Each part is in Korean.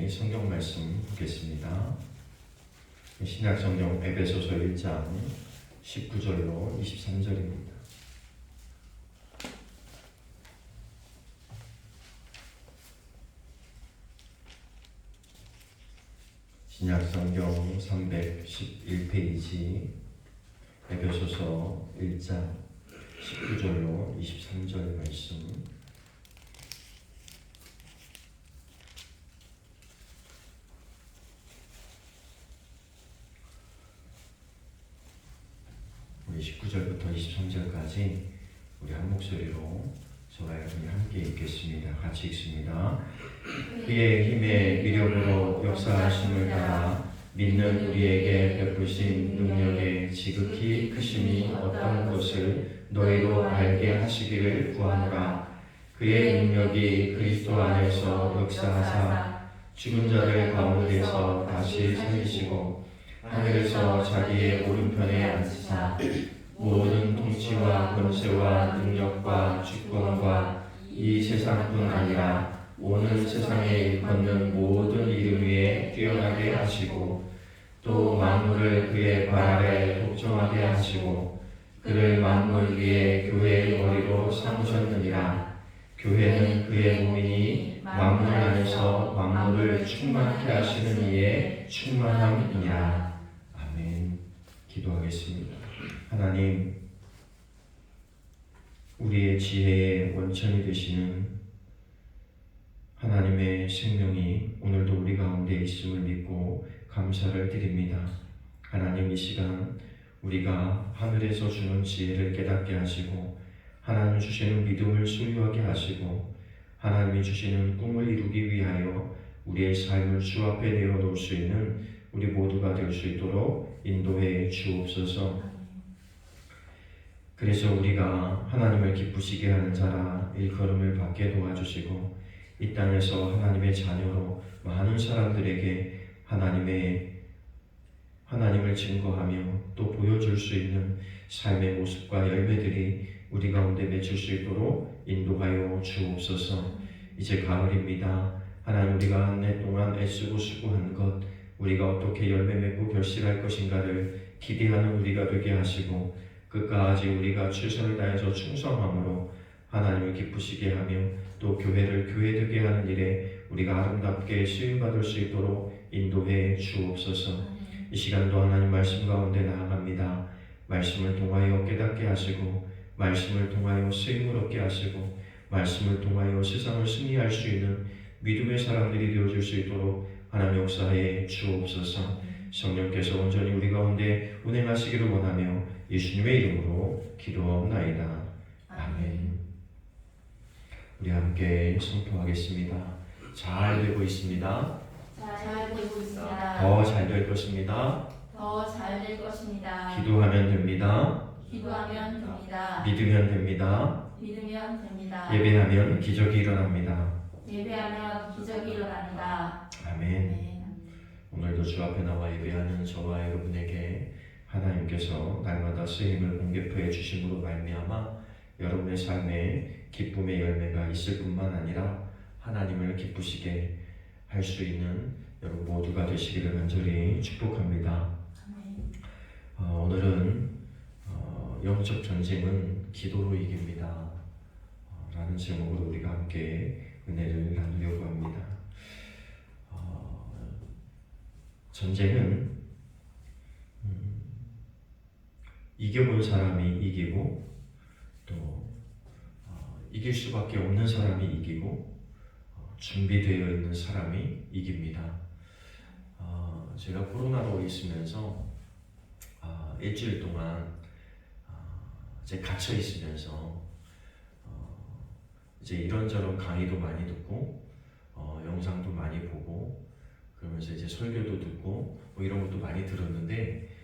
성경 말씀 보겠습니다. 신약 성경 에베소서 1장 19절로 23절입니다. 신약 성경 311페이지 에베소서 1장 19절로 23절 말씀. 우리 19절부터 23절까지 우리 한 목소리로 저와 여러분이 함께 읽겠습니다. 같이 읽습니다. 그의 힘의 위력으로 역사하심을 따라 믿는 우리에게 베푸신 능력의 지극히 크심이 어떤 것을 너희로 알게 하시기를 구하노라. 그의 능력이 그리스도 안에서 역사하사 죽은 자들 가운데서 다시 살리시고 하늘에서 자기의 오른편에 앉으사 모든 통치와 권세와 능력과 주권과 이 세상뿐 아니라 오는 세상에 일컫는 모든 이름 위에 뛰어나게 하시고 또 만물을 그의 발 아래 독점하게 하시고 그를 만물 위에 교회의 머리로 삼으셨느니라. 교회는 그의 몸이니 만물 안에서 만물을 충만케 하시는 이의 충만함이니라. 아멘. 기도하겠습니다. 하나님, 우리의 지혜의 원천이 되시는 하나님의 생명이 오늘도 우리 가운데 있음을 믿고 감사를 드립니다. 하나님, 이 시간 우리가 하늘에서 주는 지혜를 깨닫게 하시고 하나님 주시는 믿음을 소유하게 하시고 하나님이 주시는 꿈을 이루기 위하여 우리의 삶을 주 앞에 내어놓을 수 있는 우리 모두가 될 수 있도록 인도해 주옵소서. 그래서 우리가 하나님을 기쁘시게 하는 자라 일컬음을 받게 도와주시고 이 땅에서 하나님의 자녀로 많은 사람들에게 하나님을 증거하며 또 보여줄 수 있는 삶의 모습과 열매들이 우리 가운데 맺힐 수 있도록 인도하여 주옵소서. 이제 가을입니다. 하나님, 우리가 한 해 동안 애쓰고 수고한 것, 우리가 어떻게 열매 맺고 결실할 것인가를 기대하는 우리가 되게 하시고 끝까지 우리가 최선을 다해서 충성함으로 하나님을 기쁘시게 하며 또 교회를 교회되게 하는 일에 우리가 아름답게 쓰임받을 수 있도록 인도해 주옵소서. 이 시간도 하나님 말씀 가운데 나아갑니다. 말씀을 통하여 깨닫게 하시고 말씀을 통하여 쓰임을 얻게 하시고 말씀을 통하여 세상을 승리할 수 있는 믿음의 사람들이 되어줄 수 있도록 하나님 역사해 주옵소서. 성령께서 온전히 우리 가운데 운행하시기를 원하며 예수님의 이름으로 기도하옵나이다. 아멘. 우리 함께 선포하겠습니다. 잘 되고 있습니다. 잘 되고 있습니다. 더 잘 될 것입니다. 더 잘 될 것입니다. 기도하면 됩니다. 기도하면 됩니다. 믿으면 됩니다. 믿으면 됩니다. 예배하면 기적이 일어납니다. 예배하면 기적이 일어납니다. 아멘. 아멘. 오늘도 주 앞에 나와 예배하는 저와 여러분에게 하나님께서 날마다 쓰임을 공급해 주심으로 말미암아 여러분의 삶에 기쁨의 열매가 있을 뿐만 아니라 하나님을 기쁘시게 할 수 있는 여러분 모두가 되시기를 간절히 축복합니다. 아멘. 오늘은 영적 전쟁은 기도로 이깁니다 라는 제목으로 우리가 함께 은혜를 나누려고 합니다. 전쟁은 이겨본 사람이 이기고 또 이길 수밖에 없는 사람이 이기고 준비되어 있는 사람이 이깁니다. 제가 코로나로 있으면서 일주일 동안 이제 갇혀 있으면서 이제 이런저런 강의도 많이 듣고 영상도 많이 보고 그러면서 이제 설교도 듣고 뭐 이런 것도 많이 들었는데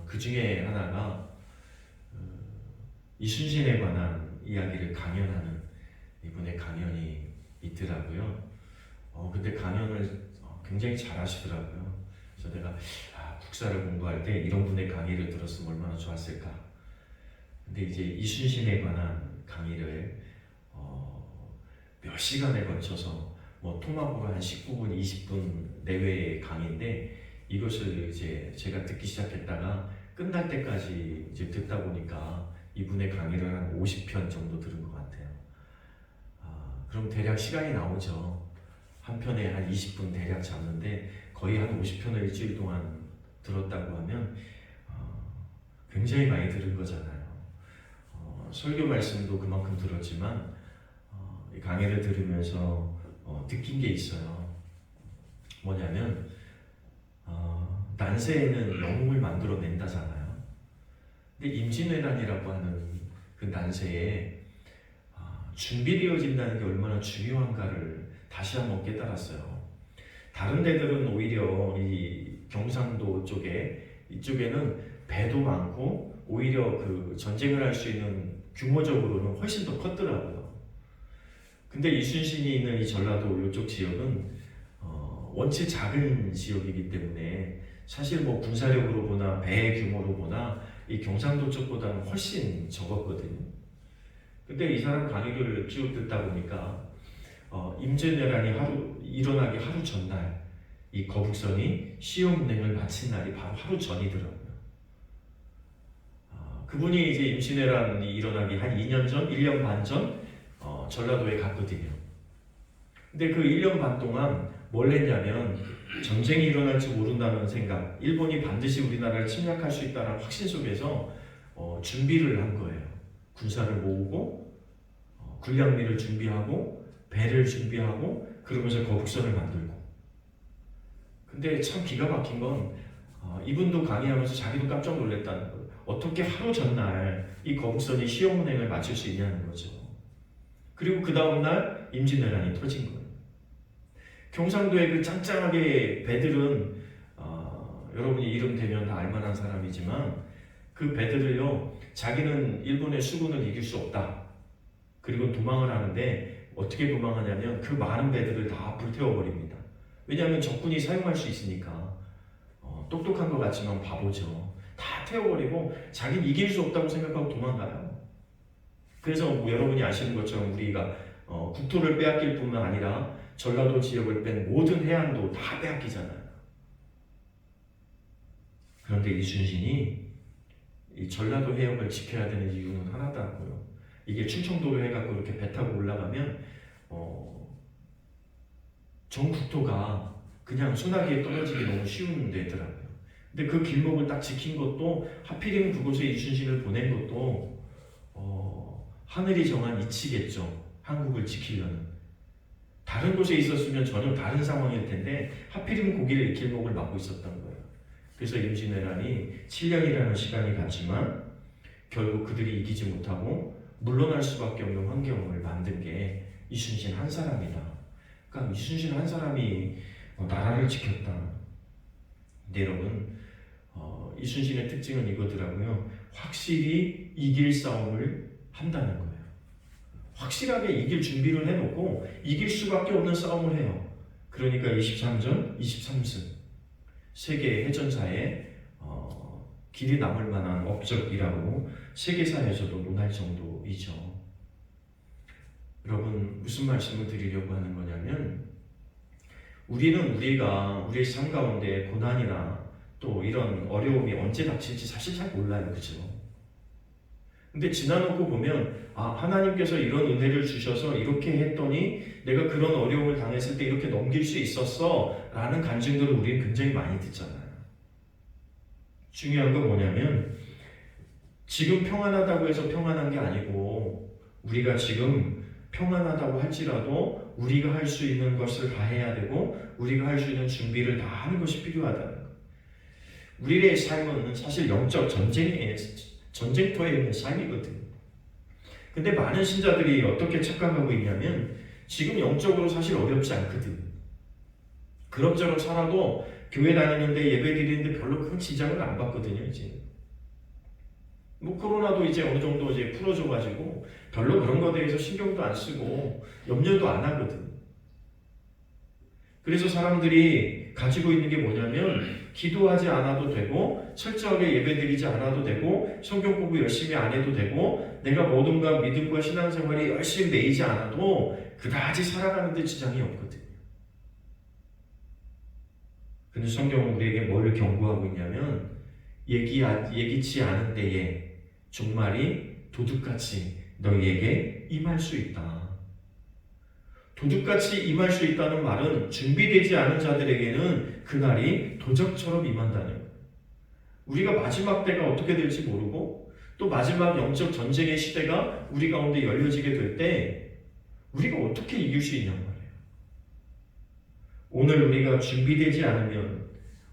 그 중에 하나가 이순신에 관한 이야기를 강연하는 이분의 강연이 있더라고요. 근데 강연을 굉장히 잘 하시더라고요. 그래서 내가 국사를 공부할 때 이런 분의 강의를 들었으면 얼마나 좋았을까. 근데 이제 이순신에 관한 강의를 몇 시간에 걸쳐서 뭐 통합으로 한 19분, 20분 내외의 강의인데 이것을 이제 제가 듣기 시작했다가 끝날 때까지 이제 듣다 보니까 이분의 강의를 한 50편 정도 들은 것 같아요. 그럼 대략 시간이 나오죠. 한 편에 한 20분 대략 잡는데 거의 한 50편을 일주일 동안 들었다고 하면 굉장히 많이 들은 거잖아요. 설교 말씀도 그만큼 들었지만 이 강의를 들으면서 느낀 게 있어요. 뭐냐면 난세에는 영웅을 만들어낸다잖아요. 근데 임진왜란이라고 하는 그 난세에 준비되어진다는 게 얼마나 중요한가를 다시 한번 깨달았어요. 다른 데들은 오히려 이 경상도 쪽에 이쪽에는 배도 많고 오히려 그 전쟁을 할 수 있는 규모적으로는 훨씬 더 컸더라고요. 근데 이순신이 있는 이 전라도 이쪽 지역은 원체 작은 지역이기 때문에 사실 뭐 군사력으로 보나 배 규모로 보나 이 경상도 쪽보다는 훨씬 적었거든요. 근데 이 사람 강의를 쭉 듣다 보니까 임진왜란이 일어나기 하루 전날 이 거북선이 시험 운행을 마친 날이 바로 하루 전이더라고요. 그분이 이제 임진왜란이 일어나기 한 2년 전, 1년 반 전 전라도에 갔거든요. 근데 그 1년 반 동안 뭘 했냐면 전쟁이 일어날지 모른다는 생각, 일본이 반드시 우리나라를 침략할 수 있다는 확신 속에서 준비를 한 거예요. 군사를 모으고 군량미를 준비하고 배를 준비하고 그러면서 거북선을 만들고. 근데 참 기가 막힌 건 이분도 강의하면서 자기도 깜짝 놀랐다는 거예요. 어떻게 하루 전날 이 거북선이 시험 운행을 마칠 수 있냐는 거죠. 그리고 그 다음날 임진왜란이 터진 거예요. 경상도의 그 짱짱하게 배들은 여러분이 이름 대면 다 알만한 사람이지만 그 배들을요, 자기는 일본의 수군을 이길 수 없다. 그리고 도망을 하는데 어떻게 도망하냐면 그 많은 배들을 다 불태워버립니다. 왜냐하면 적군이 사용할 수 있으니까. 똑똑한 것 같지만 바보죠. 다 태워버리고 자기는 이길 수 없다고 생각하고 도망가요. 그래서 뭐 여러분이 아시는 것처럼 우리가 국토를 빼앗길 뿐만 아니라 전라도 지역을 뺀 모든 해안도 다 빼앗기잖아요. 그런데 이순신이 이 전라도 해역을 지켜야 되는 이유는 하나더라고요. 이게 충청도로 해갖고 이렇게 배 타고 올라가면 전 국토가 그냥 소나기에 떨어지기 너무 쉬운 데더라고요. 근데 그 길목을 딱 지킨 것도 하필이면 그곳에 이순신을 보낸 것도 하늘이 정한 이치겠죠. 한국을 지키려는. 다른 곳에 있었으면 전혀 다른 상황일 텐데 하필이면 거기를 길목을 막고 있었던 거예요. 그래서 임진왜란이 7년이라는 시간이 갔지만 결국 그들이 이기지 못하고 물러날 수밖에 없는 환경을 만든 게 이순신 한 사람이다. 그러니까 이순신 한 사람이 나라를 지켰다. 근데 여러분 이순신의 특징은 이거더라고요. 확실히 이길 싸움을 한다는 거예요. 확실하게 이길 준비를 해놓고 이길 수밖에 없는 싸움을 해요. 그러니까 23전, 23승 세계 해전사에 길이 남을 만한 업적이라고 세계사에서도 논할 정도이죠. 여러분 무슨 말씀을 드리려고 하는 거냐면 우리의 삶 가운데 고난이나 또 이런 어려움이 언제 닥칠지 사실 잘 몰라요. 그죠? 근데 지나놓고 보면 하나님께서 이런 은혜를 주셔서 이렇게 했더니 내가 그런 어려움을 당했을 때 이렇게 넘길 수 있었어 라는 간증들을 우리는 굉장히 많이 듣잖아요. 중요한 건 뭐냐면 지금 평안하다고 해서 평안한 게 아니고 우리가 지금 평안하다고 할지라도 우리가 할 수 있는 것을 다 해야 되고 우리가 할 수 있는 준비를 다 하는 것이 필요하다는 것. 우리의 삶은 사실 영적 전쟁터에 있는 삶이거든요. 근데 많은 신자들이 어떻게 착각하고 있냐면 지금 영적으로 사실 어렵지 않거든요. 그럭저럭 살아도 교회 다니는데 예배 드리는데 별로 큰 지장을 안 받거든요. 이제 뭐 코로나도 이제 어느 정도 이제 풀어줘가지고 별로 그런 거에 대해서 신경도 안 쓰고 염려도 안 하거든. 그래서 사람들이 가지고 있는 게 뭐냐면 기도하지 않아도 되고 철저하게 예배드리지 않아도 되고 성경 공부 열심히 안 해도 되고 내가 뭐든가 믿음과 신앙생활에 열심히 매이지 않아도 그다지 살아가는 데 지장이 없거든요. 근데 성경은 우리에게 뭘 경고하고 있냐면 예기치 않은 때에 종말이 도둑같이 너희에게 임할 수 있다. 도둑같이 임할 수 있다는 말은 준비되지 않은 자들에게는 그날이 도적처럼 임한다는 거예요. 우리가 마지막 때가 어떻게 될지 모르고 또 마지막 영적 전쟁의 시대가 우리 가운데 열려지게 될 때 우리가 어떻게 이길 수 있냔 말이에요. 오늘 우리가 준비되지 않으면,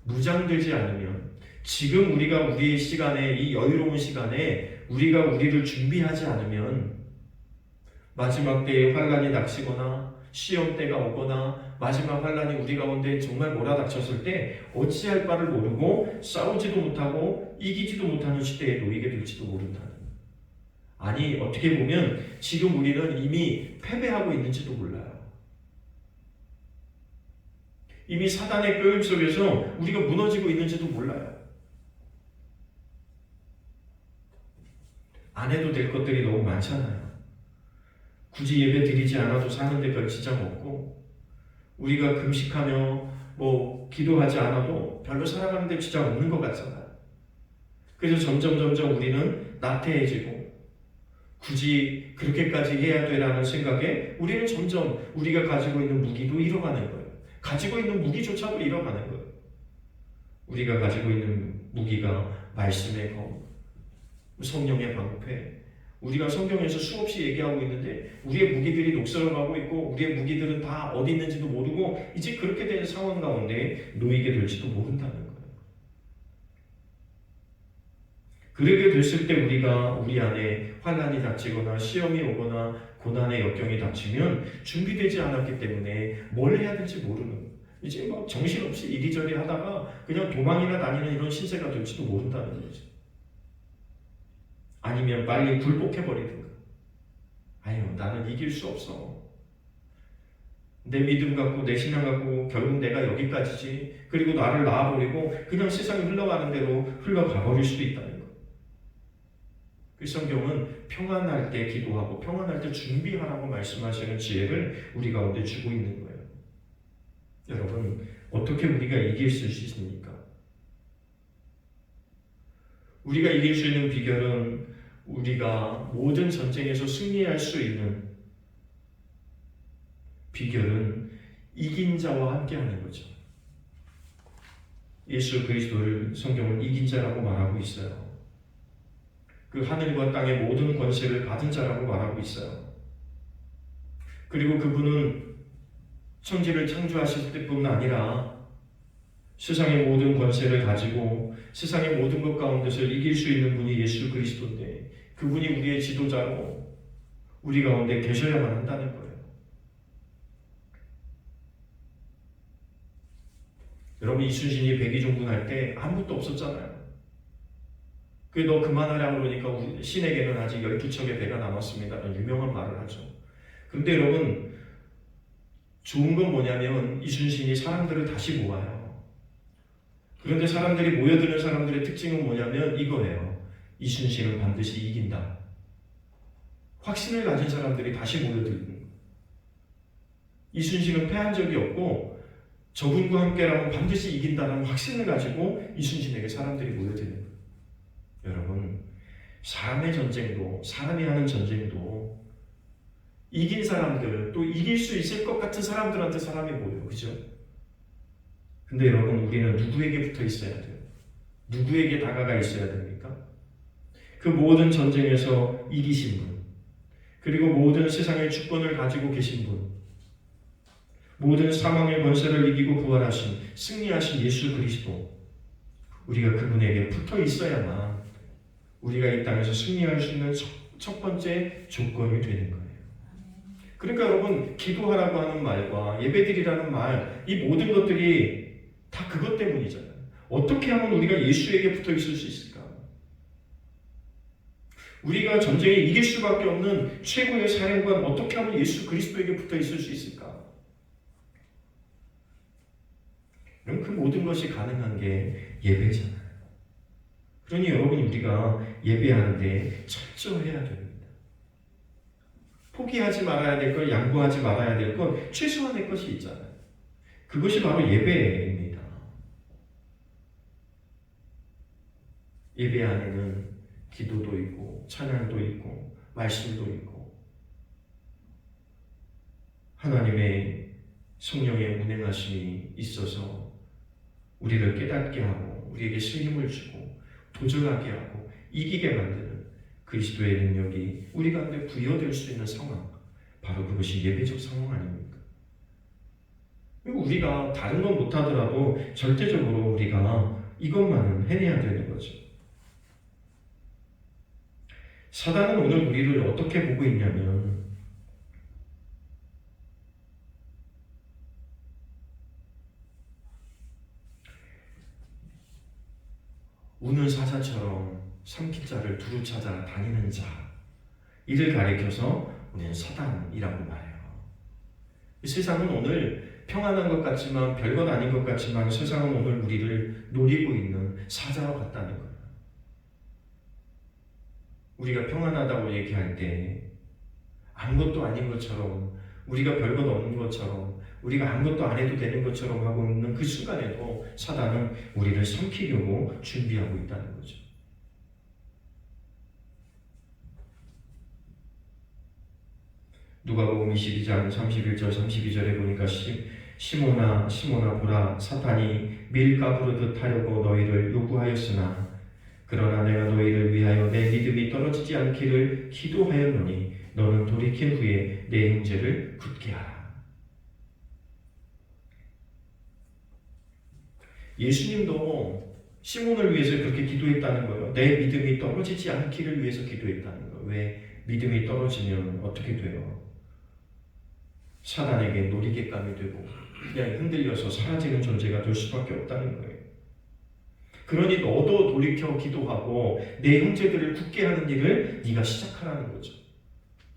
무장되지 않으면, 지금 우리가 우리의 시간에, 이 여유로운 시간에 우리가 우리를 준비하지 않으면 마지막 때에 환란이 닥치거나 시험 때가 오거나 마지막 환란이 우리 가운데 정말 몰아닥쳤을 때 어찌할 바를 모르고 싸우지도 못하고 이기지도 못하는 시대에 놓이게 될지도 모른다는 거예요. 아니, 어떻게 보면 지금 우리는 이미 패배하고 있는지도 몰라요. 이미 사단의 꾀임 속에서 우리가 무너지고 있는지도 몰라요. 안 해도 될 것들이 너무 많잖아요. 굳이 예배 드리지 않아도 사는데 별 지장 없고, 우리가 금식하며 기도하지 않아도 별로 살아가는데 지장 없는 것 같잖아요. 그래서 점점 우리는 나태해지고 굳이 그렇게까지 해야 되라는 생각에 우리는 점점 우리가 가지고 있는 무기도 잃어가는 거예요. 가지고 있는 무기조차도 잃어가는 거예요. 우리가 가지고 있는 무기가 말씀의 검, 성령의 방패, 우리가 성경에서 수없이 얘기하고 있는데 우리의 무기들이 녹슬어가고 있고 우리의 무기들은 다 어디 있는지도 모르고 이제 그렇게 된 상황 가운데 놓이게 될지도 모른다는 거예요. 그렇게 됐을 때 우리가 우리 안에 환난이 닥치거나 시험이 오거나 고난의 역경이 닥치면 준비되지 않았기 때문에 뭘 해야 될지 모르는 거예요. 이제 정신없이 이리저리 하다가 그냥 도망이나 다니는 이런 신세가 될지도 모른다는 거죠. 아니면 빨리 굴복해버리든가. 아유, 나는 이길 수 없어. 내 믿음 갖고 내 신앙 갖고 결국 내가 여기까지지. 그리고 나를 놔버리고 그냥 세상이 흘러가는 대로 흘러가 버릴 수도 있다는 거예요. 그 성경은 평안할 때 기도하고 평안할 때 준비하라고 말씀하시는 지혜를 우리 가운데 주고 있는 거예요. 여러분, 어떻게 우리가 이길 수 있습니까? 우리가 이길 수 있는 비결은 우리가 모든 전쟁에서 승리할 수 있는 비결은 이긴 자와 함께 하는 거죠. 예수 그리스도를 성경은 이긴 자라고 말하고 있어요. 그 하늘과 땅의 모든 권세를 받은 자라고 말하고 있어요. 그리고 그분은 천지를 창조하실 때뿐 아니라 세상의 모든 권세를 가지고 세상의 모든 것 가운데서 이길 수 있는 분이 예수 그리스도인데 그분이 우리의 지도자로 우리 가운데 계셔야만 한다는 거예요. 여러분, 이순신이 백의종군할 때 아무것도 없었잖아요. 너 그만하라 그러니까 우리 신에게는 아직 12척의 배가 남았습니다. 유명한 말을 하죠. 그런데 여러분, 좋은 건 뭐냐면 이순신이 사람들을 다시 모아요. 그런데 사람들이 모여드는 사람들의 특징은 뭐냐면 이거예요. 이순신은 반드시 이긴다. 확신을 가진 사람들이 다시 모여드는 거예요. 이순신은 패한 적이 없고 저분과 함께라면 반드시 이긴다는 확신을 가지고 이순신에게 사람들이 모여드는 거예요. 여러분, 사람의 전쟁도, 사람이 하는 전쟁도 이긴 사람들, 또 이길 수 있을 것 같은 사람들한테 사람이 모여요. 그죠? 근데 여러분, 우리는 누구에게 붙어 있어야 돼요? 누구에게 다가가 있어야 됩니까? 그 모든 전쟁에서 이기신 분, 그리고 모든 세상의 주권을 가지고 계신 분, 모든 사망의 권세를 이기고 부활하신, 승리하신 예수 그리스도, 우리가 그분에게 붙어 있어야만 우리가 이 땅에서 승리할 수 있는 첫 번째 조건이 되는 거예요. 그러니까 여러분, 기도하라고 하는 말과 예배드리라는 말, 이 모든 것들이 다 그것 때문이잖아요. 어떻게 하면 우리가 예수에게 붙어 있을 수 있을까? 우리가 전쟁에 이길 수밖에 없는 최고의 사령관, 어떻게 하면 예수 그리스도에게 붙어 있을 수 있을까? 그럼 그 모든 것이 가능한 게 예배잖아요. 그러니 여러분, 우리가 예배하는데 철저해야 됩니다. 포기하지 말아야 될 것, 양보하지 말아야 될 것, 최소한의 것이 있잖아요. 그것이 바로 예배입니다. 예배 안에는 기도도 있고 찬양도 있고 말씀도 있고 하나님의 성령의 운행하심이 있어서 우리를 깨닫게 하고 우리에게 쓰임을 주고 도전하게 하고 이기게 만드는 그리스도의 능력이 우리 가운데 부여될 수 있는 상황, 바로 그것이 예배적 상황 아닙니까? 우리가 다른 건 못하더라도 절대적으로 우리가 이것만은 해내야 되는 거죠. 사단은 오늘 우리를 어떻게 보고 있냐면 우는 사자처럼 삼킬 자를 두루 찾아 다니는 자, 이를 가리켜서 우리는 사단이라고 말해요. 이 세상은 오늘 평안한 것 같지만 별것 아닌 것 같지만 세상은 오늘 우리를 노리고 있는 사자와 같다는 거예요. 우리가 평안하다고 얘기할 때 아무것도 아닌 것처럼 우리가 별것 없는 것처럼 우리가 아무것도 안 해도 되는 것처럼 하고 있는 그 순간에도 사단은 우리를 삼키려고 준비하고 있다는 거죠. 누가복음 22장 31절 32절에 보니까 시몬아 보라 사탄이 밀 까부르듯 하려고 너희를 요구하였으나 그러나 내가 너희를 위하여 내 믿음이 떨어지지 않기를 기도하였노니 너는 돌이킨 후에 내 형제를 굳게 하라. 예수님도 시몬을 위해서 그렇게 기도했다는 거예요. 내 믿음이 떨어지지 않기를 위해서 기도했다는 거예요. 왜? 믿음이 떨어지면 어떻게 돼요? 사단에게 놀이개감이 되고 그냥 흔들려서 사라지는 존재가 될 수밖에 없다는 거예요. 그러니 너도 돌이켜 기도하고 내 형제들을 굳게 하는 일을 네가 시작하라는 거죠.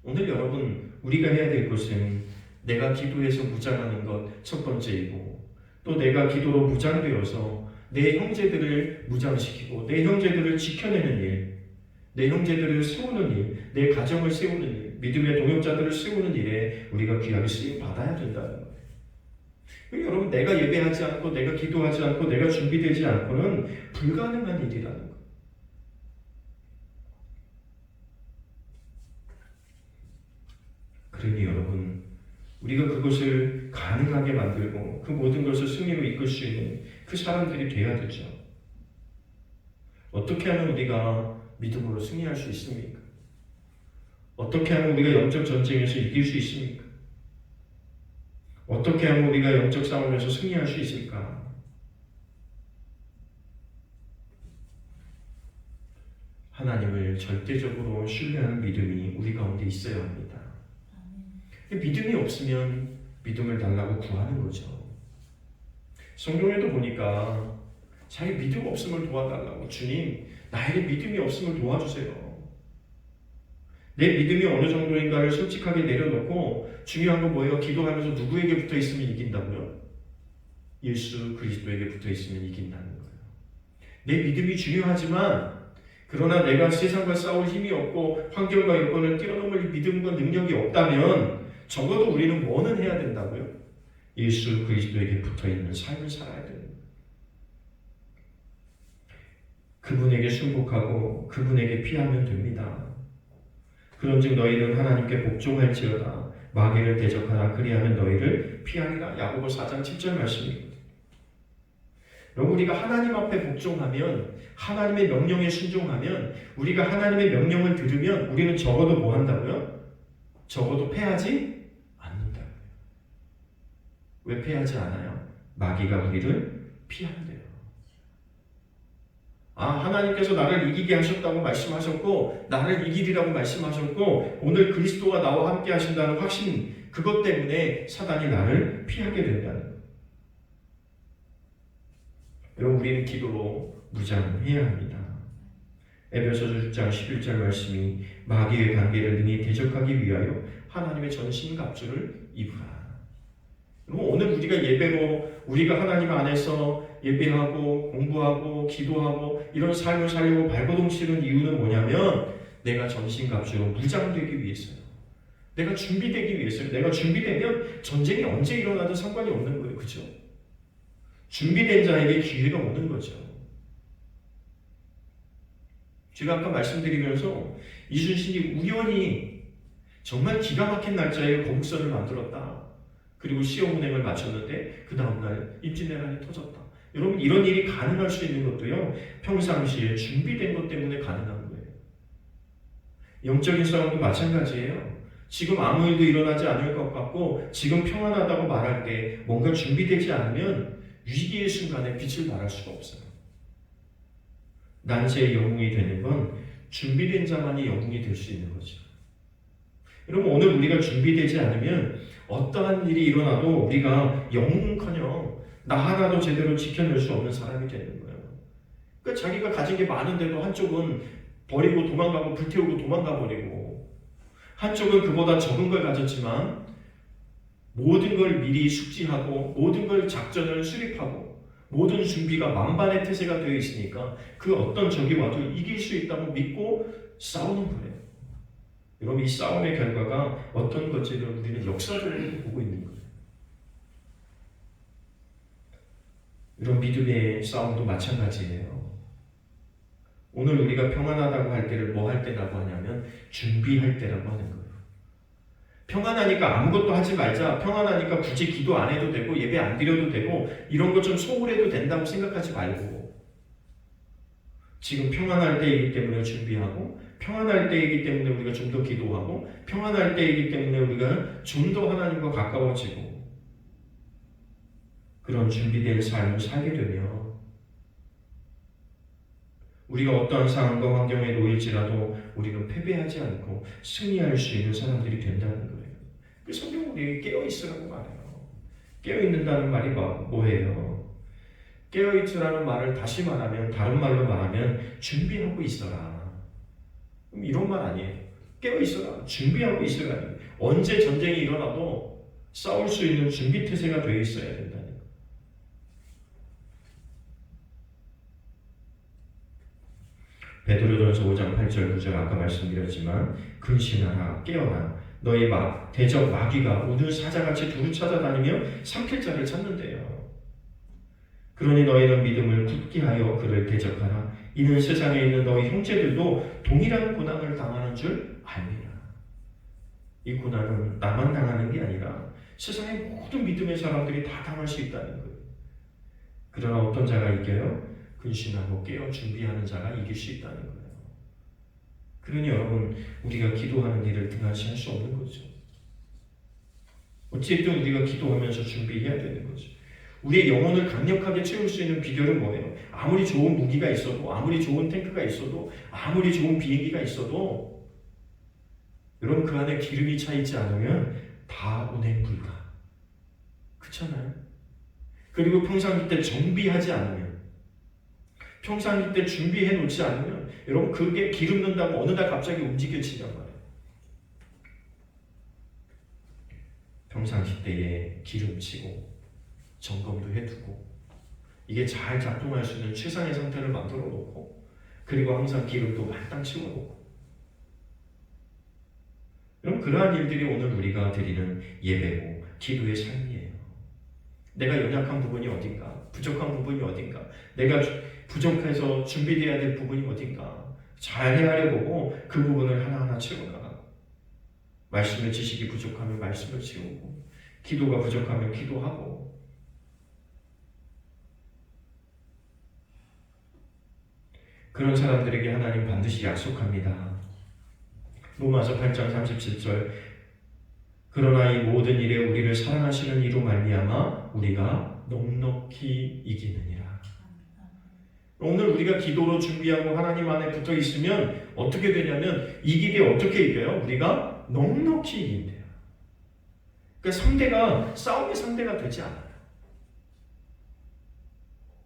오늘 여러분 우리가 해야 될 것은 내가 기도해서 무장하는 것 첫 번째이고 또 내가 기도로 무장되어서 내 형제들을 무장시키고 내 형제들을 지켜내는 일, 내 형제들을 세우는 일, 내 가정을 세우는 일, 믿음의 동역자들을 세우는 일에 우리가 귀하게 쓰임 받아야 된다는 거예요. 여러분 내가 예배하지 않고 내가 기도하지 않고 내가 준비되지 않고는 불가능한 일이라는 거예요. 그러니 여러분 우리가 그것을 가능하게 만들고 그 모든 것을 승리로 이끌 수 있는 그 사람들이 되어야 되죠. 어떻게 하면 우리가 믿음으로 승리할 수 있습니까? 어떻게 하면 우리가 영적 전쟁에서 이길 수 있습니까? 어떻게 하면 우리가 영적 싸움에서 승리할 수 있을까? 하나님을 절대적으로 신뢰하는 믿음이 우리 가운데 있어야 합니다. 믿음이 없으면 믿음을 달라고 구하는 거죠. 성경에도 보니까 자기 믿음 없음을 도와달라고 주님 나에게 믿음이 없음을 도와주세요. 내 믿음이 어느 정도인가를 솔직하게 내려놓고 중요한 건 뭐예요? 기도하면서 누구에게 붙어 있으면 이긴다고요? 예수 그리스도에게 붙어 있으면 이긴다는 거예요. 내 믿음이 중요하지만 그러나 내가 세상과 싸울 힘이 없고 환경과 여건을 뛰어넘을 믿음과 능력이 없다면 적어도 우리는 뭐는 해야 된다고요? 예수 그리스도에게 붙어있는 삶을 살아야 됩니다. 그분에게 순복하고 그분에게 피하면 됩니다. 그런즉 너희는 하나님께 복종할지어다 마귀를 대적하라 그리하면 너희를 피하리라. 야고보 4장 7절 말씀입니다. 여러분 우리가 하나님 앞에 복종하면 하나님의 명령에 순종하면 우리가 하나님의 명령을 들으면 우리는 적어도 뭐 한다고요? 적어도 패하지 않는다고요. 왜 패하지 않아요? 마귀가 우리를 피한대요. 하나님께서 나를 이기게 하셨다고 말씀하셨고 나를 이기리라고 말씀하셨고 오늘 그리스도가 나와 함께 하신다는 확신 그것 때문에 사단이 나를 피하게 된다는 거예요. 여러분 우리는 기도로 무장해야 합니다. 에베소서 6장 11절 말씀이 마귀의 관계를 능히 대적하기 위하여 하나님의 전신갑주를 입으라. 여러분 오늘 우리가 예배로 우리가 하나님 안에서 예배하고 공부하고 기도하고 이런 삶을 살려고 발버둥 치는 이유는 뭐냐면 내가 전신갑주로 무장되기 위해서요. 내가 준비되기 위해서요. 내가 준비되면 전쟁이 언제 일어나든 상관이 없는 거예요. 그렇죠? 준비된 자에게 기회가 오는 거죠. 제가 아까 말씀드리면서 이순신이 우연히 정말 기가 막힌 날짜에 거북선을 만들었다. 그리고 시험 운행을 마쳤는데 그 다음날 임진왜란이 터졌다. 여러분 이런 일이 가능할 수 있는 것도요. 평상시에 준비된 것 때문에 가능한 거예요. 영적인 싸움도 마찬가지예요. 지금 아무 일도 일어나지 않을 것 같고 지금 평안하다고 말할 때 뭔가 준비되지 않으면 위기의 순간에 빛을 발할 수가 없어요. 난세의 영웅이 되는 건 준비된 자만이 영웅이 될 수 있는 거죠. 여러분 오늘 우리가 준비되지 않으면 어떠한 일이 일어나도 우리가 영웅커녕 나 하나도 제대로 지켜낼 수 없는 사람이 되는 거예요. 그러니까 자기가 가진 게 많은데도 한쪽은 버리고 도망가고 불태우고 도망가 버리고 한쪽은 그보다 적은 걸 가졌지만 모든 걸 미리 숙지하고 모든 걸 작전을 수립하고 모든 준비가 만반의 태세가 되어 있으니까 그 어떤 적이 와도 이길 수 있다고 믿고 싸우는 거예요. 여러분 이 싸움의 결과가 어떤 것인지를 우리는 역사적으로 보고 있는 거예요. 이런 믿음의 싸움도 마찬가지예요. 오늘 우리가 평안하다고 할 때를 뭐 할 때라고 하냐면 준비할 때라고 하는 거예요. 평안하니까 아무것도 하지 말자. 평안하니까 굳이 기도 안 해도 되고 예배 안 드려도 되고 이런 것 좀 소홀해도 된다고 생각하지 말고 지금 평안할 때이기 때문에 준비하고 평안할 때이기 때문에 우리가 좀 더 기도하고 평안할 때이기 때문에 우리가 좀 더 하나님과 가까워지고 그런 준비된 삶을 살게 되면 우리가 어떠한 상황과 환경에 놓일지라도 우리는 패배하지 않고 승리할 수 있는 사람들이 된다는 거예요. 그 성경은 우리에게 깨어있으라고 말해요. 깨어있는다는 말이 뭐예요? 깨어있으라는 말을 다시 말하면 다른 말로 말하면 준비하고 있어라. 그럼 이런 말 아니에요. 깨어있어라. 준비하고 있어라. 언제 전쟁이 일어나도 싸울 수 있는 준비태세가 되어 있어야 된다는 거예요. 베드로전서 5장 8절 9절 아까 말씀드렸지만 근신하라 깨어라 너희 대적 마귀가 우는 사자같이 두루 찾아다니며 삼킬 자를 찾는데요. 그러니 너희는 믿음을 굳게 하여 그를 대적하라. 이는 세상에 있는 너희 형제들도 동일한 고난을 당하는 줄 알리라. 이 고난은 나만 당하는 게 아니라 세상의 모든 믿음의 사람들이 다 당할 수 있다는 거예요. 그러나 어떤 자가 이겨요? 근신하고 깨어 준비하는 자가 이길 수 있다는 거예요. 그러니 여러분 우리가 기도하는 일을 등한시할 수 없는 거죠. 어쨌든 우리가 기도하면서 준비해야 되는 거죠. 우리의 영혼을 강력하게 채울 수 있는 비결은 뭐예요? 아무리 좋은 무기가 있어도 아무리 좋은 탱크가 있어도 아무리 좋은 비행기가 있어도 여러분 그 안에 기름이 차 있지 않으면 다 운행 불가. 그렇잖아요. 그리고 평상시 때 정비하지 않으면 평상시 때 준비해 놓지 않으면 여러분 그게 기름 넣는다고 어느 날 갑자기 움직여진단 말이에요. 평상시 때에 기름치고 점검도 해두고 이게 잘 작동할 수 있는 최상의 상태를 만들어 놓고 그리고 항상 기름도 만땅 치워놓고 여러분 그러한 일들이 오늘 우리가 드리는 예배고 기도의 삶이에요. 내가 연약한 부분이 어딘가 부족한 부분이 어딘가 내가 부족해서 준비되어야 될 부분이 어딘가 잘 헤아려 보고 그 부분을 하나하나 채워나가고 말씀의 지식이 부족하면 말씀을 채우고 기도가 부족하면 기도하고 그런 사람들에게 하나님 반드시 약속합니다. 로마서 8장 37절 그러나 이 모든 일에 우리를 사랑하시는 이로 말미암아 우리가 넉넉히 이기느니라. 오늘 우리가 기도로 준비하고 하나님 안에 붙어 있으면 어떻게 되냐면 이 길이 어떻게 이겨요? 우리가 넉넉히 이긴대요. 그러니까 상대가 싸움의 상대가 되지 않아요.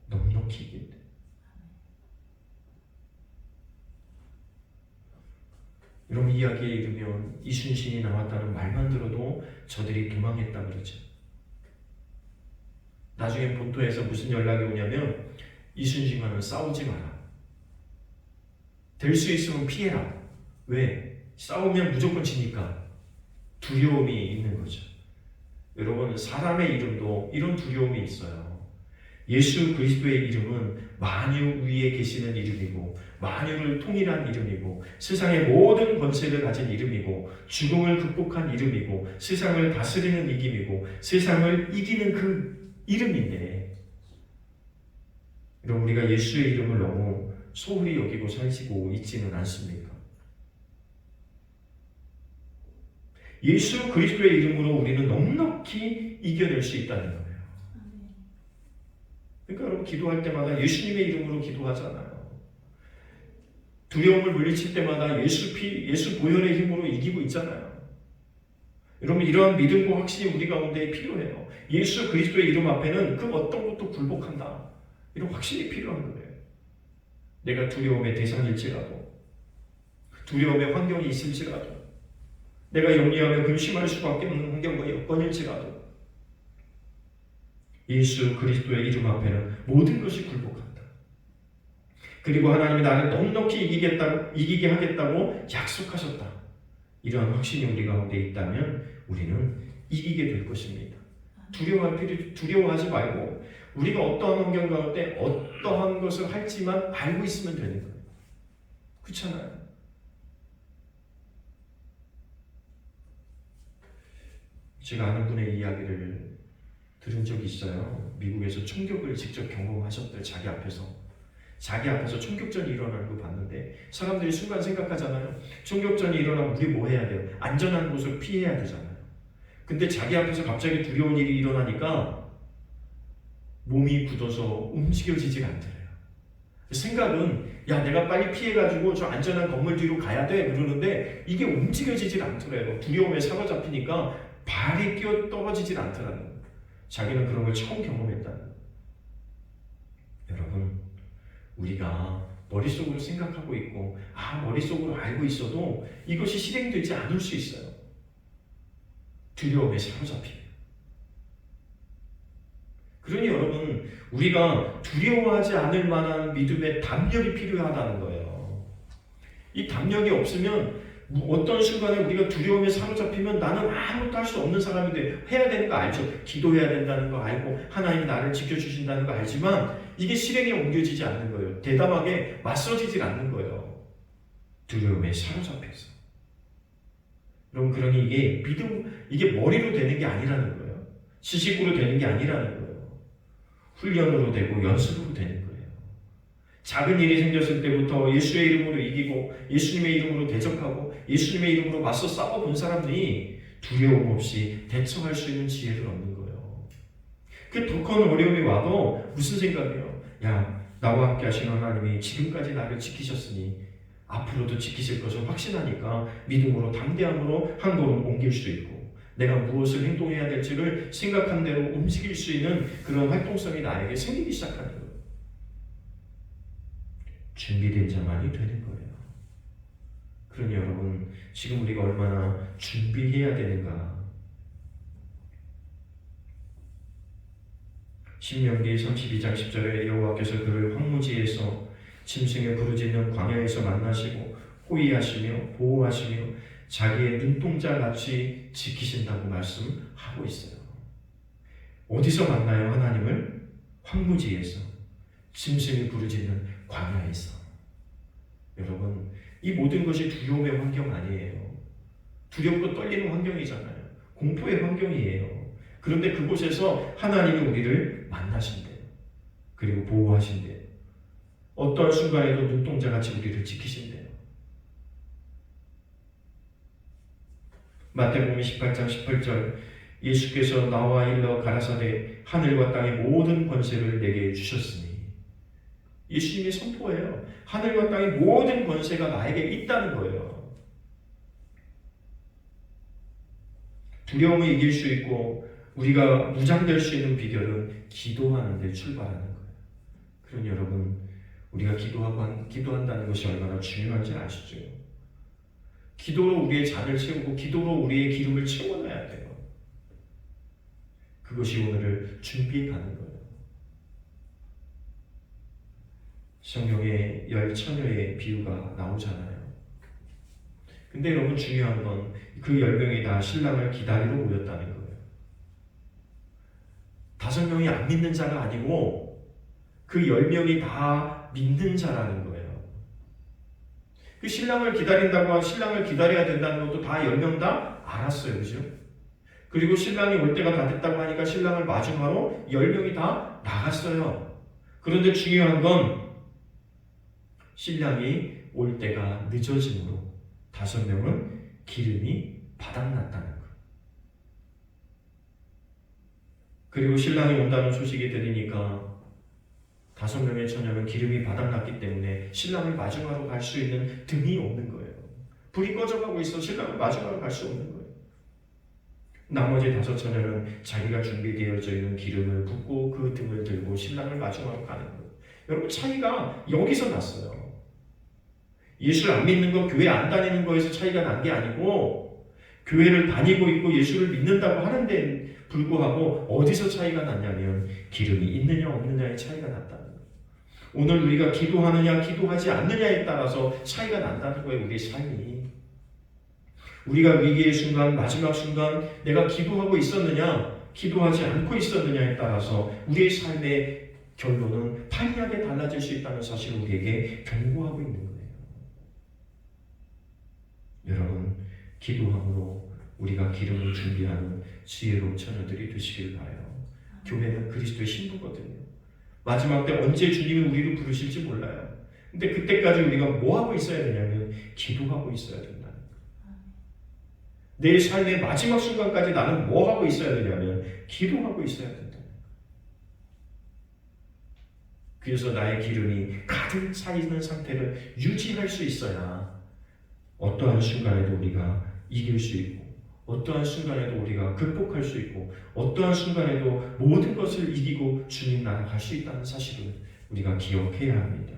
넉넉히 이긴대. 여러분 이야기에 이르면 이순신이 나왔다는 말만 들어도 저들이 도망했다 그러죠. 나중에 본토에서 무슨 연락이 오냐면 이순신과는 싸우지 마라. 될 수 있으면 피해라. 왜? 싸우면 무조건 지니까. 두려움이 있는 거죠. 여러분 사람의 이름도 이런 두려움이 있어요. 예수 그리스도의 이름은 만유 위에 계시는 이름이고 만유를 통일한 이름이고 세상의 모든 권세를 가진 이름이고 죽음을 극복한 이름이고 세상을 다스리는 이름이고 세상을 이기는 그 이름인데, 여러분 우리가 예수의 이름을 너무 소홀히 여기고 살지고 있지는 않습니까? 예수 그리스도의 이름으로 우리는 넉넉히 이겨낼 수 있다는 거예요. 그러니까 여러분 기도할 때마다 예수님의 이름으로 기도하잖아요. 두려움을 물리칠 때마다 예수 보혈의 힘으로 이기고 있잖아요. 여러분 이러한 믿음과 확신이 우리 가운데 필요해요. 예수 그리스도의 이름 앞에는 그 어떤 것도 굴복한다, 이런 확신이 필요한 거예요. 내가 두려움의 대상일지라도, 두려움의 환경이 있을지라도, 내가 염려하며 근심할 수밖에 없는 환경과 여건일지라도 예수 그리스도의 이름 앞에는 모든 것이 굴복한다. 그리고 하나님이 나를 넉넉히 이기게 하겠다고 약속하셨다. 이러한 확신이 우리 가운데 있다면 우리는 이기게 될 것입니다. 두려워하지 말고 우리가 어떠한 환경 가운데 어떠한 것을 할지만 알고 있으면 되는 거예요. 그렇잖아요. 제가 아는 분의 이야기를 들은 적이 있어요. 미국에서 총격을 직접 경험하셨대요. 자기 앞에서 총격전이 일어나는 거 봤는데 사람들이 순간 생각하잖아요. 총격전이 일어나면 우리 뭐 해야 돼요? 안전한 곳을 피해야 되잖아요. 근데 자기 앞에서 갑자기 두려운 일이 일어나니까 몸이 굳어서 움직여지질 않더래요. 생각은 야 내가 빨리 피해가지고 저 안전한 건물 뒤로 가야 돼 그러는데 이게 움직여지질 않더래요. 두려움에 사로잡히니까 발이 뛰어 떨어지질 않더라는 거예요. 자기는 그런 걸 처음 경험했다는 거예요. 여러분 우리가 머릿속으로 생각하고 있고 머릿속으로 알고 있어도 이것이 실행되지 않을 수 있어요. 두려움에 사로잡히면. 그러니 여러분 우리가 두려워하지 않을 만한 믿음의 담력이 필요하다는 거예요. 이 담력이 없으면 어떤 순간에 우리가 두려움에 사로잡히면 나는 아무것도 할 수 없는 사람이 해야 되는 거 알죠. 기도해야 된다는 거 알고 하나님이 나를 지켜주신다는 거 알지만 이게 실행에 옮겨지지 않는 거예요. 대담하게 맞서지질 않는 거예요. 두려움에 사로잡혀서. 여러분 그러니 이게 이게 머리로 되는 게 아니라는 거예요. 지식으로 되는 게 아니라는 거예요. 훈련으로 되고 연습으로 되는 거예요. 작은 일이 생겼을 때부터 예수의 이름으로 이기고 예수님의 이름으로 대적하고 예수님의 이름으로 맞서 싸워본 사람들이 두려움 없이 대처할 수 있는 지혜를 얻는 거예요. 그 더 큰 어려움이 와도 무슨 생각이에요? 야 나와 함께 하시는 하나님이 지금까지 나를 지키셨으니 앞으로도 지키실 것을 확신하니까 믿음으로 담대함으로 한 걸음 옮길 수 있고 내가 무엇을 행동해야 될지를 생각한 대로 움직일 수 있는 그런 활동성이 나에게 생기기 시작하는 거예요. 준비된 자만이 되는 거예요. 그러니 여러분 지금 우리가 얼마나 준비해야 되는가. 신명기 32장 10절에 여호와께서 그를 황무지에서 짐승의 부르짖는 광야에서 만나시고 호위하시며 보호하시며 자기의 눈동자 같이 지키신다고 말씀하고 있어요. 어디서 만나요? 하나님을? 황무지에서, 짐승이 부르짖는 광야에서. 여러분 이 모든 것이 두려움의 환경 아니에요. 두렵고 떨리는 환경이잖아요. 공포의 환경이에요. 그런데 그곳에서 하나님이 우리를 만나신대요. 그리고 보호하신대요. 어떤 순간에도 눈동자같이 우리를 지키신대요. 마태복음 18장 18절 예수께서 나와 일러 가라사대 하늘과 땅의 모든 권세를 내게 주셨으니 예수님이 선포해요. 하늘과 땅의 모든 권세가 나에게 있다는 거예요. 두려움을 이길 수 있고 우리가 무장될 수 있는 비결은 기도하는 데 출발하는 거예요. 그러니 여러분 우리가 기도한다는 것이 얼마나 중요한지 아시죠? 기도로 우리의 잔을 채우고 기도로 우리의 기름을 채워놔야 돼요. 그것이 오늘을 준비해 가는 거예요. 성경에 10처녀의 비유가 나오잖아요. 근데 여러분 중요한 건 그 10명이 다 신랑을 기다리러 모였다는 거예요. 5명이 안 믿는 자가 아니고 그 10명이 다 믿는 자라는 거예요. 그 신랑을 기다린다고 신랑을 기다려야 된다는 것도 다 10명 다 알았어요. 그죠? 그리고 신랑이 올 때가 다 됐다고 하니까 신랑을 마중하러 10명이 다 나갔어요. 그런데 중요한 건 신랑이 올 때가 늦어짐으로 5명은 기름이 바닥났다는 거예요. 그리고 신랑이 온다는 소식이 들리니까 5명의 처녀는 기름이 바닥났기 때문에 신랑을 마중하러 갈 수 있는 등이 없는 거예요. 불이 꺼져가고 있어 신랑을 마중하러 갈 수 없는 거예요. 나머지 5 처녀는 자기가 준비되어져 있는 기름을 붓고 그 등을 들고 신랑을 마중하러 가는 거예요. 여러분 차이가 여기서 났어요. 예수를 안 믿는 거, 교회 안 다니는 거에서 차이가 난 게 아니고 교회를 다니고 있고 예수를 믿는다고 하는데 불구하고 어디서 차이가 났냐면 기름이 있느냐 없느냐의 차이가 났다는 거예요. 오늘 우리가 기도하느냐 기도하지 않느냐에 따라서 차이가 난다는 거예요. 우리의 삶이. 우리가 위기의 순간, 마지막 순간 내가 기도하고 있었느냐 기도하지 않고 있었느냐에 따라서 우리의 삶의 결론은 판이하게 달라질 수 있다는 사실을 우리에게 경고하고 있는 거예요. 여러분, 기도함으로 우리가 기름을 준비하는 지혜로운 처녀들이 되시길 바라요. 교회는 그리스도의 신부거든요. 마지막 때 언제 주님이 우리를 부르실지 몰라요. 근데 그때까지 우리가 뭐 하고 있어야 되냐면 기도하고 있어야 된다는 거예요. 내 삶의 마지막 순간까지 나는 뭐 하고 있어야 되냐면 기도하고 있어야 된다는 거예요. 그래서 나의 기름이 가득 차 있는 상태를 유지할 수 있어야 어떠한 순간에도 우리가 이길 수 있고 어떠한 순간에도 우리가 극복할 수 있고 어떠한 순간에도 모든 것을 이기고 주님 나라 갈 수 있다는 사실을 우리가 기억해야 합니다.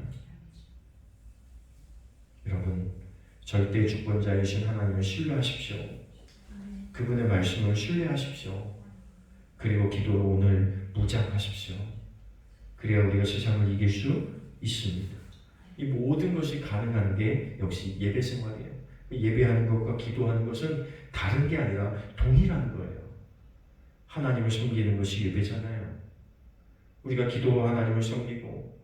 여러분, 절대 주권자이신 하나님을 신뢰하십시오. 그분의 말씀을 신뢰하십시오. 그리고 기도로 오늘 무장하십시오. 그래야 우리가 세상을 이길 수 있습니다. 이 모든 것이 가능한 게 역시 예배 생활이에요. 예배하는 것과 기도하는 것은 다른 게 아니라 동일한 거예요. 하나님을 섬기는 것이 예배잖아요. 우리가 기도로 하나님을 섬기고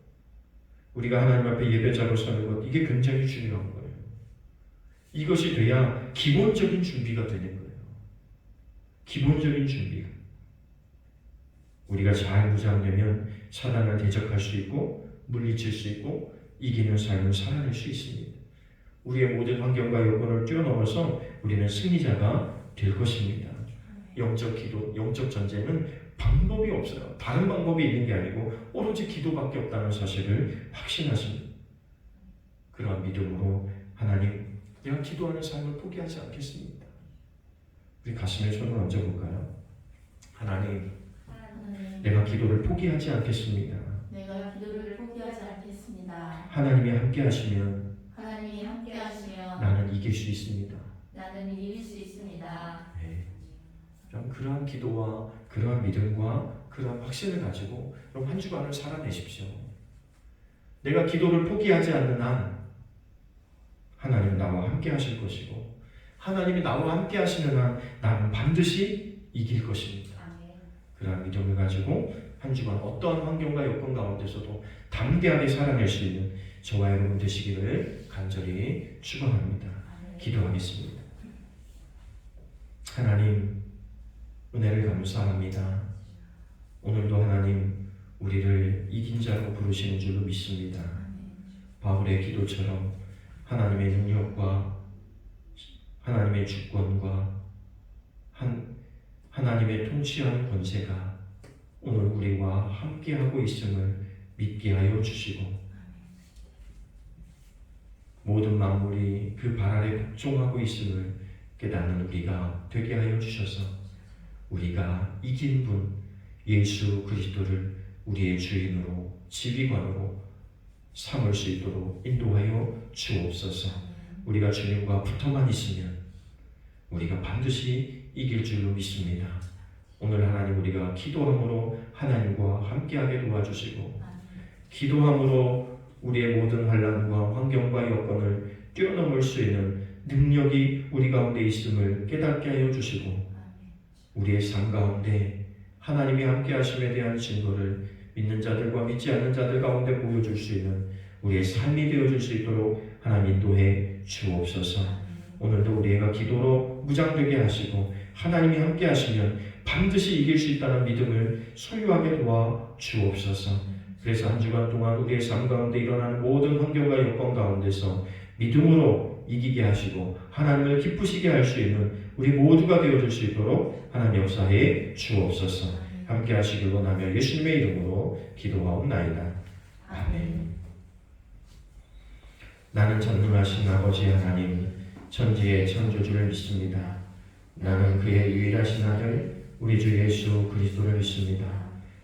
우리가 하나님 앞에 예배자로 서는 것, 이게 굉장히 중요한 거예요. 이것이 돼야 기본적인 준비가 되는 거예요. 기본적인 준비가. 우리가 잘 무장되면 사단을 대적할 수 있고 물리칠 수 있고 이기는 삶을 살아낼 수 있습니다. 우리의 모든 환경과 여건을 뛰어넘어서 우리는 승리자가 될 것입니다. 영적 기도, 영적 전쟁은 방법이 없어요. 다른 방법이 있는 게 아니고 오로지 기도밖에 없다는 사실을 확신하십니다. 그러한 믿음으로 하나님, 내가 기도하는 삶을 포기하지 않겠습니다. 우리 가슴에 손을 얹어볼까요? 하나님, 내가 기도를 포기하지 않겠습니다. 내가 기도를 포기하지 않겠습니다. 하나님이 함께 하시면 하나님이 함께 하시면 나는 이길 수 있습니다. 나는 이길 수 있습니다. 네. 그러한 기도와 그러한 믿음과 그러한 확신을 가지고 한 주간을 살아내십시오. 내가 기도를 포기하지 않는 한 하나님은 나와 함께 하실 것이고 하나님이 나와 함께 하시는 한 나는 반드시 이길 것입니다. 그러한 믿음을 가지고 한 주간 어떠한 환경과 여건 가운데서도 담대하게 살아낼 수 있는 저와 여러분 되시기를 간절히 축원합니다. 기도하겠습니다. 하나님, 은혜를 감사합니다. 오늘도 하나님 우리를 이긴 자로 부르시는 줄로 믿습니다. 바울의 기도처럼 하나님의 능력과 하나님의 주권과 하나님의 통치하는 권세가 오늘 우리와 함께하고 있음을 믿게 하여 주시고 모든 만물이 그 발 아래 복종하고 있음을 깨닫는 우리가 되게 하여 주셔서 우리가 이긴 분 예수 그리스도를 우리의 주인으로 지휘관으로 삼을 수 있도록 인도하여 주옵소서. 우리가 주님과 붙어만 있으면 우리가 반드시 이길 줄로 믿습니다. 오늘 하나님 우리가 기도함으로 하나님과 함께하게 도와주시고 기도함으로 우리의 모든 환난과 환경과 여건을 뛰어넘을 수 있는 능력이 우리 가운데 있음을 깨닫게 하여 주시고 우리의 삶 가운데 하나님이 함께 하심에 대한 증거를 믿는 자들과 믿지 않는 자들 가운데 보여줄 수 있는 우리의 삶이 되어줄 수 있도록 하나님 인도해 주옵소서. 오늘도 우리가 기도로 무장되게 하시고 하나님이 함께 하시면 반드시 이길 수 있다는 믿음을 소유하게 도와 주옵소서. 그래서 한 주간 동안 우리의 삶 가운데 일어나는 모든 환경과 여건 가운데서 믿음으로 이기게 하시고 하나님을 기쁘시게 할 수 있는 우리 모두가 되어줄 수 있도록 하나님 역사해 주옵소서. 함께 하시길 원하며 예수님의 이름으로 기도하옵나이다. 아멘. 나는 전능하신 아버지 하나님 천지의 창조주를 믿습니다. 나는 그의 유일하신 아들 우리 주 예수 그리스도를 믿습니다.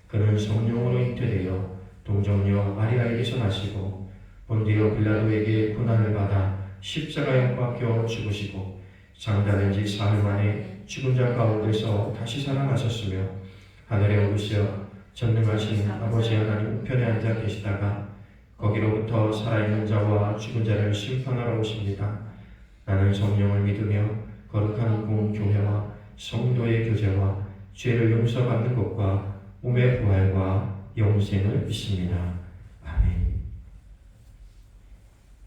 그는 성령으로 잉태되어 동정녀 마리아에게서 나시고 본디오 빌라도에게 고난을 받아 십자가에 못 박혀 죽으시고 장다된 지 사흘 만에 죽은 자 가운데서 다시 살아나셨으며 하늘에 오르시어 전능하신 아버지 하나님 우편에 앉아 계시다가 거기로부터 살아있는 자와 죽은 자를 심판하러 오십니다. 나는 성령을 믿으며 거룩한 공교회와 성도의 교제와 죄를 용서받는 것과 몸의 부활과 영생을 믿습니다. 아멘.